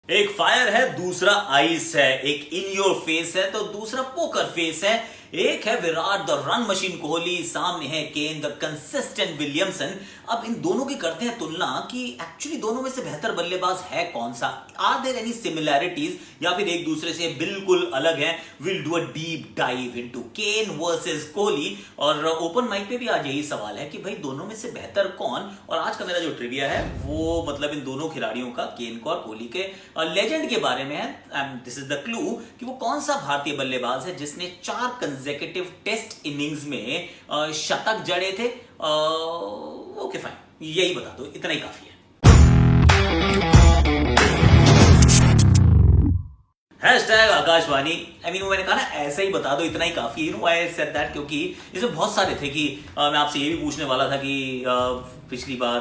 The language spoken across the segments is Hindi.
एक फायर है, दूसरा आइस है, एक इन योर फेस है तो दूसरा पोकर फेस है। एक है Virat the run machine Kohli, सामने है केन द कंसिस्टेंट विलियमसन। अब इन दोनों की करते हैं तुलना कि एक्चुअली दोनों में से बेहतर बल्लेबाज है कौन सा, आर देयर एनी सिमिलैरिटीज या फिर एक दूसरे से बिल्कुल अलग है। Will do a deep dive into Kane versus Kohli. और ओपन माइक पे भी आज यही सवाल है कि भाई दोनों में से बेहतर कौन। और आज का मेरा जो ट्रिविया है वो मतलब इन दोनों खिलाड़ियों का, केन को और कोहली के लेजेंड के बारे में है। दिस इज द क्लू कि वो कौन सा भारतीय बल्लेबाज है जिसने 4 कंसेक्यूटिव टेस्ट इनिंग्स में शतक जड़े थे। ओके फाइन, यही बता दो, इतना ही काफी है। हैशटैग आकाशवाणी। मैंने कहा ना ऐसा ही बता दो, इतना ही काफी है। आई सेड दैट क्योंकि इसमें बहुत सारे थे कि मैं आपसे ये भी पूछने वाला था कि पिछली बार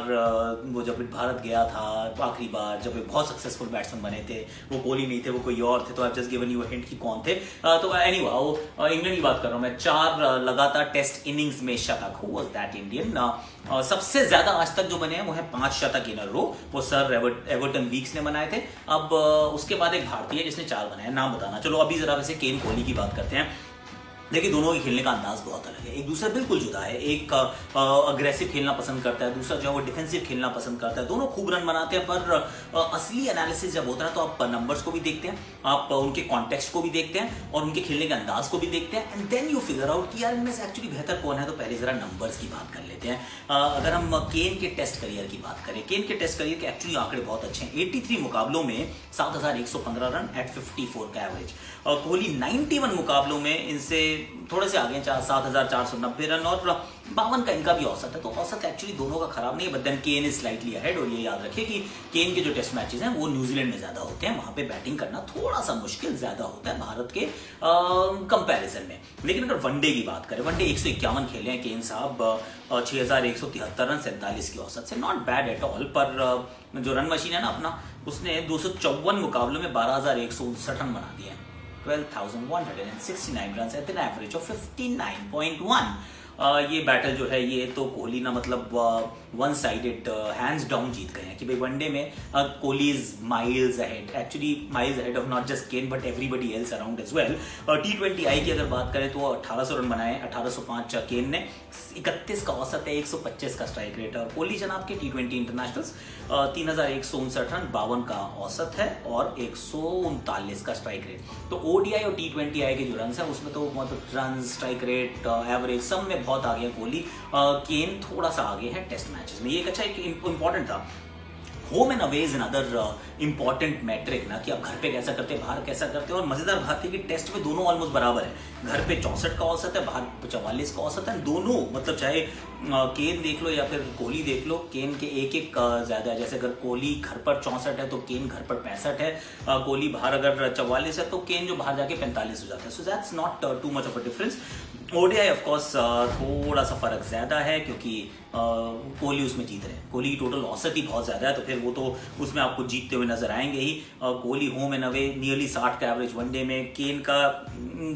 वो जब भारत गया था आखिरी बार, जब वे बहुत सक्सेसफुल बैट्समैन बने थे, वो कोहली नहीं थे, वो कोई और थे, तो I just given you a hint कि कौन थे। तो एनीवे इंग्लैंड की बात कर रहा हूं मैं। 4 लगातार टेस्ट इनिंग्स में शतक। Who was that Indian? सबसे ज्यादा आज तक जो बने हैं वो है 5 शतक इन अ रो, वो सर एवर्टन वीक्स ने बनाए थे। अब उसके बाद एक भारतीय जिसने 4 बनाए, नाम बताना। चलो अभी जरा वैसे केन कोहली की बात करते हैं। देखिए दोनों के खेलने का अंदाज बहुत अलग है, एक दूसरा बिल्कुल जुदा है। एक अग्रेसिव खेलना पसंद करता है, दूसरा जो है वो डिफेंसिव खेलना पसंद करता है। दोनों खूब रन बनाते हैं, पर असली एनालिसिस जब होता है तो आप नंबर्स को भी देखते हैं, आप उनके कॉन्टेक्स्ट को भी देखते हैं और उनके खेलने के अंदाज को भी देखते हैं, and then you figure out कि यार इनमें से एक्चुअली बेहतर कौन है। तो पहले जरा नंबर्स की बात कर लेते हैं। अगर हम केन के टेस्ट करियर की बात करें, केन के टेस्ट करियर के एक्चुअली आंकड़े बहुत अच्छे हैं। 83 मुकाबलों में 7115 रन एट 54 का एवरेज। और कोहली 91 मुकाबलों में इनसे थोड़े से आगे 7490 रन और 52 का इनका भी औसत है। तो औसत एक्चुअली दोनों का खराब नहीं है, but then Kane is slightly ahead. और ये याद रखिए कि केन के जो टेस्ट मैचेस हैं वो न्यूजीलैंड में ज्यादा होते हैं, वहां पे बैटिंग करना थोड़ा सा मुश्किल ज्यादा होता है भारत के कंपैरिजन में। लेकिन अगर वनडे की बात करें, वनडे 151 खेले हैं केन साहब, 6173 रन 47 की औसत से, नॉट बैड एट ऑल। पर जो रन मशीन है ना अपना, उसने 254 मुकाबलों में 12159 रन बना दिए हैं, 12,169 runs at an average of 59.1। ये बैटल जो है ये तो कोहली ना मतलब वन साइडेड हैंड्स डाउन जीत गए हैं कि भाई वनडे में Kohli is miles ahead, actually miles ahead of not just Kane but everybody else around as well. T20I की अगर बात करें तो 1800 रन बनाए, 1805 केन ने, 31 का औसत है, 125 का स्ट्राइक रेट। और कोहली जनाब के T20 इंटरनेशनल्स 3159 रन, 52 का औसत है और 139 का स्ट्राइक रेट। तो ODI और T20I के जो रन है उसमें तो मतलब रन, स्ट्राइक रेट, एवरेज सब में बहुत आगे है कोहली। केन थोड़ा सा आगे है टेस्ट मैचेस में। ये एक अच्छा इंपॉर्टेंट था। Home and away is another important metric ना, कि आप घर पे कैसा करते हैं, बाहर कैसा करते हैं। और मजेदार बात है कि टेस्ट में दोनों ऑलमोस्ट बराबर है। घर पे 64 का औसत है, बाहर 44 का औसत है। दोनों मतलब चाहे केन देख लो या फिर कोहली देख लो, केन के एक ज्यादा है। जैसे अगर कोहली घर पर 64 है तो केन घर पर 65 है। कोहली बाहर अगर 44 है तो केन जो बाहर जाके 45 हो जाता है। So that's not too much of a difference. ODI of course थोड़ा सा फर्क ज्यादा है क्योंकि कोहली उसमें जीत रहे हैं। कोहली की टोटल औसत ही बहुत ज्यादा है, तो फिर वो तो उसमें आपको जीतते हुए नजर आएंगे ही। Kohli home and away nearly 60 का एवरेज वनडे में, केन का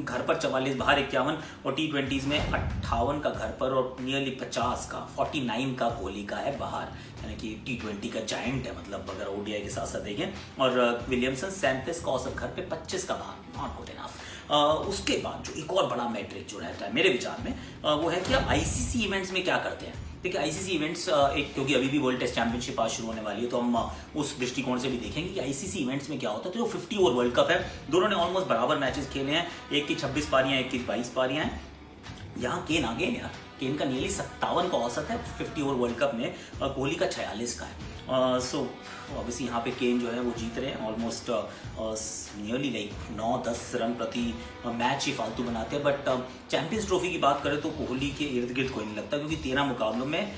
घर पर 44, बाहर 51 और T20s में 58 का घर पर और नियरली 50 का 49 का कोहली का है बाहर, यानी कि T20 का जायंट है मतलब अगर ODI के साथ साथ देखें। और विलियमसन 37 का औसत घर पे, 25 का बाहर, नॉट गुड इनफ। उसके बाद जो एक और बड़ा मैट्रिक जो रहता है मेरे विचार में वो है कि आप ICC इवेंट्स में क्या करते हैं। देखिए ICC इवेंट्स एक, क्योंकि अभी भी वर्ल्ड टेस्ट चैंपियनशिप आज शुरू होने वाली है, तो हम उस दृष्टिकोण से भी देखेंगे कि ICC इवेंट्स में क्या होता है। तो जो 50 ओवर वर्ल्ड कप है, दोनों ने ऑलमोस्ट बराबर मैचेस खेले हैं, एक की 26 पारियां, एक की 22 पारियां हैं। यहाँ केन आगे है यार, केन का नियरली 57 का औसत है 50 ओवर वर्ल्ड कप में, कोहली का 46 का है। सो ऑब्वियसली यहाँ पे केन जो है वो जीत रहे हैं, ऑलमोस्ट नियरली लाइक 9-10 रन प्रति मैच ही फालतू बनाते हैं। बट चैंपियंस ट्रॉफी की बात करें तो कोहली के इर्द गिर्द कोई नहीं लगता, क्योंकि 13 मुकाबलों में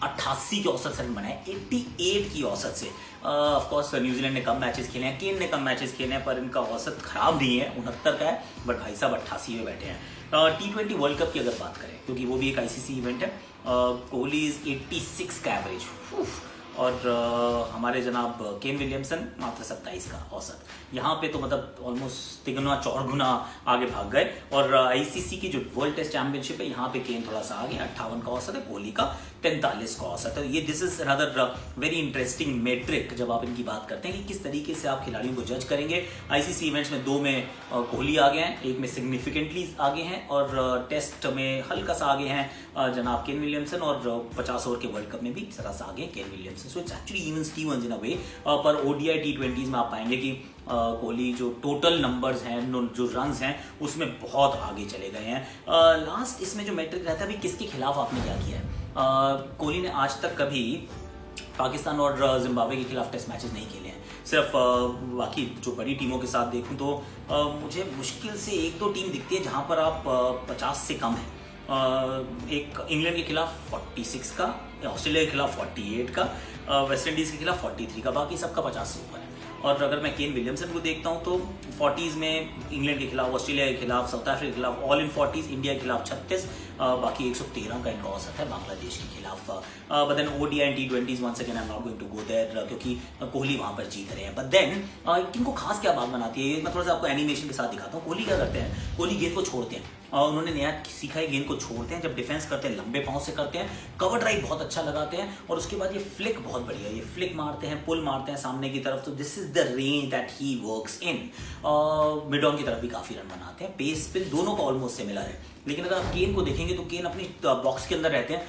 88 के औसत से रन बनाए, 88 की औसत से। ऑफ कोर्स न्यूजीलैंड ने कम मैचेस खेले हैं, केन ने कम मैचेस खेले हैं, पर इनका औसत खराब नहीं है, 69 का है, बट भाई साहब 88 में बैठे हैं। T20 वर्ल्ड कप की अगर बात करें, क्योंकि वो भी एक ICC इवेंट है, कोहली इज 86 का एवरेज और हमारे जनाब केन विलियमसन मात्र 27 का औसत। यहाँ पे तो मतलब ऑलमोस्ट 3 4 आगे भाग गए। और ICC की जो वर्ल्ड टेस्ट चैंपियनशिप है, यहाँ पे केन थोड़ा सा आगे, 58 का औसत है, कोहली का 43 का औसत है। ये this is another very interesting metric जब आप इनकी बात करते हैं कि किस तरीके से आप खिलाड़ियों को जज करेंगे। आईसीसी इवेंट्स में 2 में कोहली आ गए हैं, 1 में सिग्निफिकेंटली आगे हैं और टेस्ट में हल्का सा आगे हैं जनाब केन विलियमसन, और 50 ओवर के वर्ल्ड कप में भी जरा सा आगे Kane Williamson. So it's actually even Stevens in a way. पर ओडीआई टी20 में आप पाएंगे कि कोहली जो टोटल नंबर्स हैं, जो रन्स हैं, उसमें बहुत आगे चले गए हैं। लास्ट इसमें जो मैट्रिक रहता है अभी किसके खिलाफ आपने क्या किया है। कोहली ने आज तक कभी पाकिस्तान और जिम्बाब्वे के खिलाफ टेस्ट मैचेस नहीं खेले हैं। सिर्फ बाकी जो बड़ी टीमों के साथ देखूं तो मुझे मुश्किल से 1-2 टीम दिखती है जहां पर आप 50 से कम है। एक इंग्लैंड के खिलाफ 46 का, ऑस्ट्रेलिया के खिलाफ 48 का, वेस्ट इंडीज के खिलाफ 43 का, बाकी सबका 50 से ऊपर है। और अगर मैं केन विलियमसन को देखता हूं तो 40s में इंग्लैंड के खिलाफ, ऑस्ट्रेलिया के खिलाफ, साउथ अफ्रीका के खिलाफ, ऑल इन 40s, इंडिया के खिलाफ 36, बाकी 113 का इनका औसत है बांग्लादेश के खिलाफ। बट देन ओडीआई एंड टी20 once again I am not going to go there क्योंकि कोहली वहां पर जीत रहे हैं। बट देन इनको खास क्या बात बनाती है, मैं थोड़ा सा आपको एनिमेशन के साथ दिखाता हूँ। कोहली क्या करते हैं, कोहली गेंद को छोड़ते हैं। उन्होंने नया सीखा है, गेंद को छोड़ते हैं, जब डिफेंस करते हैं लंबे पांव से करते हैं, कवर ड्राइव बहुत अच्छा लगाते हैं, और उसके बाद ये फ्लिक बहुत बढ़िया, ये फ्लिक मारते हैं, पुल मारते हैं सामने की तरफ। तो this is the range that he works in. Mid on की तरफ भी काफी रन बनाते हैं, पेस स्पिन दोनों का ऑलमोस्ट सिमिलर है। लेकिन अगर आप केन को देखेंगे तो केन अपनी बॉक्स के अंदर रहते हैं,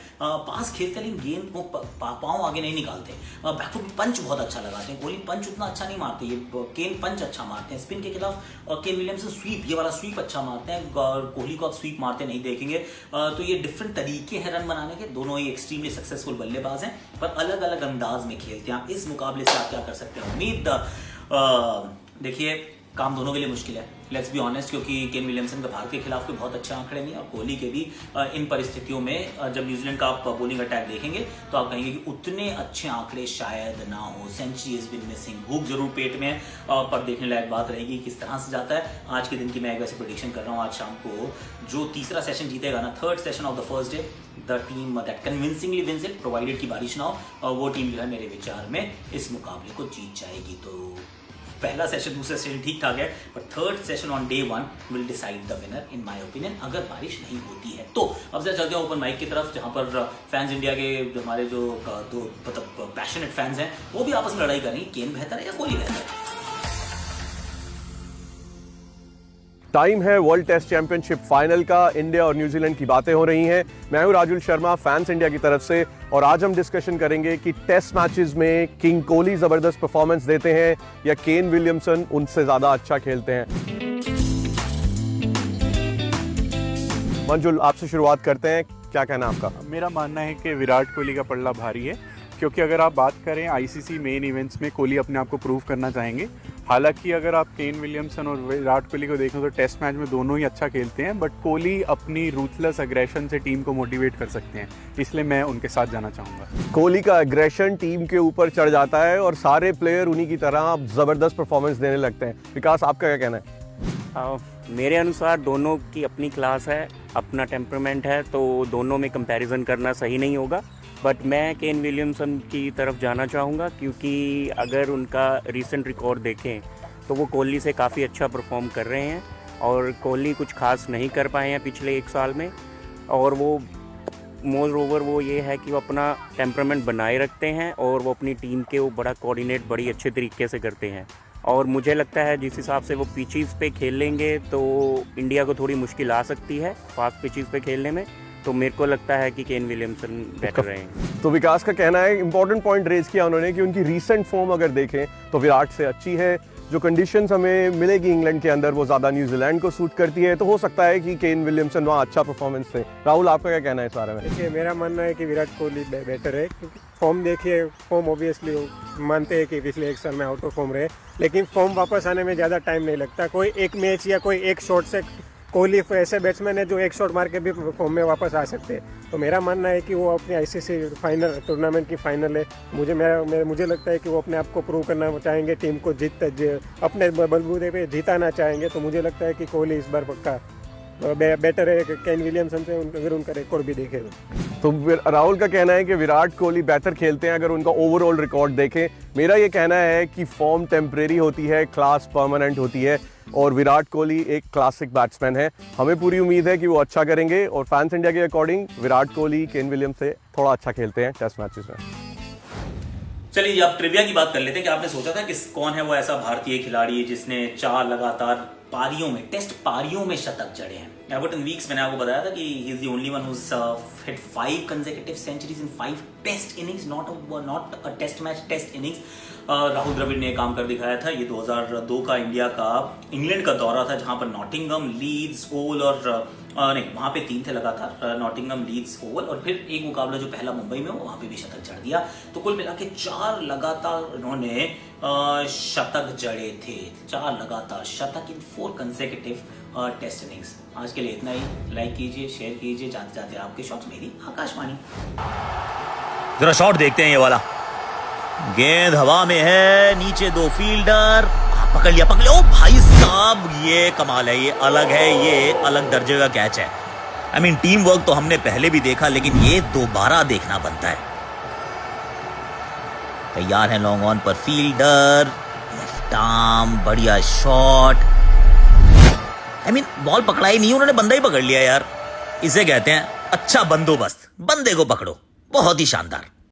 पास खेलते हैं, लेकिन गेंद को पांव आगे नहीं निकालते। बैकफुट पंच बहुत अच्छा लगाते हैं। कोहली पंच उतना अच्छा नहीं मारते, ये केन पंच अच्छा मारते हैं। स्पिन के खिलाफ केन विलियमसन स्वीप, ये वाला स्वीप अच्छा मारते हैं। कोहली को आप स्वीप मारते नहीं देखेंगे। तो ये डिफरेंट तरीके हैं रन बनाने के, दोनों ही एक्सट्रीमली सक्सेसफुल बल्लेबाज हैं, पर अलग अलग अंदाज में खेलते हैं। इस मुकाबले से आप क्या कर सकते हैं उम्मीद। देखिए, काम दोनों के लिए मुश्किल है, लेट्स बी ऑनेस्ट, क्योंकि केन विलियमसन का भारत के खिलाफ कोई बहुत अच्छे आंकड़े नहीं, और कोहली के भी इन परिस्थितियों में जब न्यूजीलैंड का आप बॉलिंग अटैक देखेंगे तो आप कहेंगे कि उतने अच्छे आंकड़े शायद ना हो। सेंचुरी इज बिन मिसिंग, भूख जरूर पेट में, पर देखने लायक बात रहेगी किस तरह से जाता है। आज के दिन की मैं एक वैसे प्रेडिक्शन कर रहा हूँ, आज शाम को जो तीसरा सेशन जीतेगा ना, third session of the first day, the team that convincingly wins it, provided की बारिश ना हो, वो टीम जो है मेरे विचार में इस मुकाबले को जीत जाएगी। तो पहला सेशन, दूसरा सेशन ठीक ठाक है, पर third session on day 1 will decide the winner in my opinion, अगर बारिश नहीं होती है तो। अब जरा चलते हैं ओपन माइक की तरफ, जहां पर फैंस इंडिया के हमारे जो दो मतलब पैशनेट फैंस हैं, वो भी आपस में लड़ाई कर रहे हैं, केन बेहतर है या कोहली बेहतर है। टाइम है वर्ल्ड टेस्ट चैंपियनशिप फाइनल का, इंडिया और न्यूजीलैंड की बातें हो रही हैं। मैं हूं राजुल शर्मा, फैंस इंडिया की तरफ से, और आज हम डिस्कशन करेंगे कि टेस्ट मैचेस में किंग कोहली जबरदस्त परफॉर्मेंस देते हैं या केन विलियमसन उनसे ज्यादा अच्छा खेलते हैं। मंजुल, आपसे शुरुआत करते हैं, क्या कहना आपका? मेरा मानना है कि विराट कोहली का पल्ला भारी है, क्योंकि अगर आप बात करें आईसीसी मेन इवेंट्स में, कोहली अपने आप को प्रूव करना चाहेंगे। हालांकि अगर आप केन विलियमसन और विराट कोहली को देखें तो टेस्ट मैच में दोनों ही अच्छा खेलते हैं, बट कोहली अपनी रूथलेस अग्रेशन से टीम को मोटिवेट कर सकते हैं, इसलिए मैं उनके साथ जाना चाहूँगा। कोहली का अग्रेशन टीम के ऊपर चढ़ जाता है और सारे प्लेयर उन्हीं की तरह जबरदस्त परफॉर्मेंस देने लगते हैं। विकास, आपका क्या कहना है? मेरे अनुसार दोनों की अपनी क्लास है, अपना टेम्परामेंट है, तो दोनों में कंपैरिजन करना सही नहीं होगा। बट मैं केन विलियमसन की तरफ जाना चाहूँगा, क्योंकि अगर उनका रीसेंट रिकॉर्ड देखें तो वो कोहली से काफ़ी अच्छा परफॉर्म कर रहे हैं, और कोहली कुछ खास नहीं कर पाए हैं पिछले 1 साल में। और वो मोर ओवर वो ये है कि वो अपना टेम्परामेंट बनाए रखते हैं, और वो अपनी टीम के वो बड़ा कोऑर्डिनेट बड़ी अच्छे तरीके से करते हैं। और मुझे लगता है जिस हिसाब से वो पिचेस पे खेलेंगे तो इंडिया को थोड़ी मुश्किल आ सकती है फास्ट पिचेस पे खेलने में, तो मेरे को लगता है कि केन विलियमसन बेटर रहेंगे। तो विकास का कहना है, इंपॉर्टेंट पॉइंट रेज किया उन्होंने कि उनकी रीसेंट फॉर्म अगर देखें तो विराट से अच्छी है। जो कंडीशंस हमें मिलेगी इंग्लैंड के अंदर वो ज़्यादा न्यूजीलैंड को सूट करती है, तो हो सकता है कि केन विलियमसन वहाँ अच्छा परफॉर्मेंस दे। राहुल, आपका क्या कहना है इस बारे में? देखिए, मेरा मानना है कि विराट कोहली बेटर है, क्योंकि फॉर्म देखिए, फॉर्म ऑब्वियसली मानते हैं कि पिछले 1 साल में आउट ऑफ फॉर्म रहे, लेकिन फॉर्म वापस आने में ज़्यादा टाइम नहीं लगता। कोई एक मैच या कोई एक शॉट से कोहली ऐसे बैट्समैन है जो एक शॉट मार के भी फॉर्म में वापस आ सकते हैं। तो मेरा मानना है कि वो अपनी आईसीसी फाइनल टूर्नामेंट की फाइनल है, मुझे लगता है कि वो अपने आप को प्रूव करना चाहेंगे, टीम को अपने बलबूते पे जिताना चाहेंगे। तो मुझे लगता है कि कोहली इस बार पक्का बेटर है केन विलियमसन से अगर उनका रिकॉर्ड भी देखे तो राहुल का कहना है कि विराट कोहली बेहतर खेलते हैं अगर उनका ओवरऑल रिकॉर्ड देखें। मेरा ये कहना है कि फॉर्म टेम्परेरी होती है, क्लास परमानेंट होती है और विराट कोहली एक क्लासिक बैट्समैन है। हमें पूरी उम्मीद है कि वो अच्छा करेंगे और फैंस इंडिया के according Virat Kohli Kane Williams से थोड़ा अच्छा खेलते हैं टेस्ट मैचेस में। चलिए अब ट्रिविया की बात कर लेते हैं कि आपने सोचा था कि कौन है वो ऐसा भारतीय खिलाड़ी जिसने 4 लगातार पारियों में, टेस्ट पारियों में शतक जड़े हैं। एवर्टन वीक्स मैंने आपको बताया था कि he is the only one who hit 5 consecutive centuries in 5 test innings, not a test match, test innings. Rahul Dravid ने काम कर दिखाया था। ये 2002 का इंग्लैंड का दौरा था जहां पर नॉटिंघम, लीड्स, ओवल और नहीं वहां पे 3 थे लगातार, नॉटिंघम, लीड्स, ओवल और फिर एक मुकाबला जो पहला मुंबई में वहां पे भी शतक जड़ दिया। तो कुल मिला के 4 लगातार उन्होंने शतक जड़े थे, 4 लगातार शतक इन 4 consecutive टेस्ट इनिंग्स। आज के लिए इतना ही। लाइक कीजिए, शेयर कीजिए, जाते जाते आपके शॉट्स मेरी आकाशवाणी। जरा शॉट देखते हैं ये वाला, गेंद हवा में है, नीचे 2 फील्डर, पकड़ लिया। ओ भाई साहब ये कमाल है, ये अलग है, ये अलग दर्जे का कैच है। आई मीन टीम वर्क तो हमने पहले भी देखा लेकिन ये दोबारा देखना बनता है। तैयार है लॉन्ग ऑन पर फील्डर, लेफ्ट आर्म, बढ़िया शॉट। आई मीन बॉल पकड़ा ही नहीं, उन्होंने बंदा ही पकड़ लिया यार। इसे कहते हैं अच्छा बंदोबस्त, बंदे को पकड़ो। बहुत ही शानदार।